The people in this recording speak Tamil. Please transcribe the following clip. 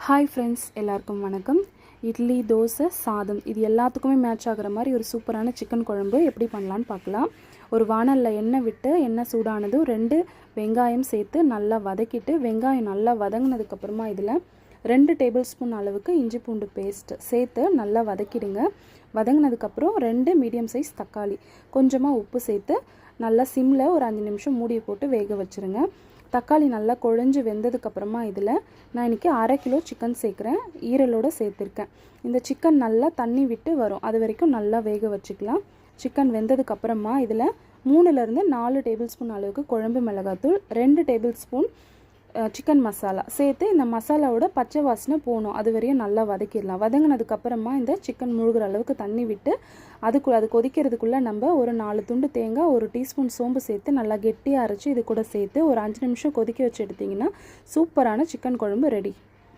ஹாய் ஃப்ரெண்ட்ஸ், எல்லாருக்கும் வணக்கம். இட்லி, தோசை, சாதம் இது எல்லாத்துக்குமே மேட்ச் ஆகிற மாதிரி ஒரு சூப்பரான சிக்கன் குழம்பு எப்படி பண்ணலான்னு பார்க்கலாம். ஒரு வாணலில் எண்ணெய் விட்டு எண்ணெய் சூடானதும் 2 வெங்காயம் சேர்த்து நல்லா வதக்கிட்டு, வெங்காயம் நல்லா வதங்கினதுக்கப்புறமா இதில் 2 டேபிள் ஸ்பூன் அளவுக்கு இஞ்சி பூண்டு பேஸ்ட் சேர்த்து நல்லா வதக்கிடுங்க. வதங்கினதுக்கப்புறம் 2 மீடியம் சைஸ் தக்காளி, கொஞ்சமாக உப்பு சேர்த்து நல்லா சிம்மில் ஒரு 5 நிமிஷம் மூடியை போட்டு வேக வச்சுருங்க. தக்காளி நல்லா குழஞ்சி வெந்ததுக்கப்புறமா இதில் நான் இன்றைக்கி 1/2 கிலோ சிக்கன் சேர்க்குறேன். ஈரலோடு சேர்த்துருக்கேன். இந்த சிக்கன் நல்லா தண்ணி விட்டு வரும், அது வரைக்கும் நல்லா வேக வச்சுக்கலாம். சிக்கன் வெந்ததுக்கப்புறமா இதில் 3லேருந்து 4 டேபிள் ஸ்பூன் அளவுக்கு குழம்பு மிளகாத்தூள், 2 டேபிள் ஸ்பூன் சிக்கன் மசாலா சேர்த்து இந்த மசாலாவோட பச்சை வாசனை போகணும், அது வரையும் நல்லா வதக்கிடலாம். வதங்கினதுக்கப்புறமா இந்த சிக்கன் முழுகிற அளவுக்கு தண்ணி விட்டு அது கொதிக்கிறதுக்குள்ளே நம்ம ஒரு 4 துண்டு தேங்காய், 1 டீஸ்பூன் சோம்பு சேர்த்து நல்லா கெட்டியாக அரைச்சி இது கூட சேர்த்து ஒரு 5 நிமிஷம் கொதிக்க வச்சு எடுத்திங்கன்னா சூப்பரான சிக்கன் குழம்பு ரெடி.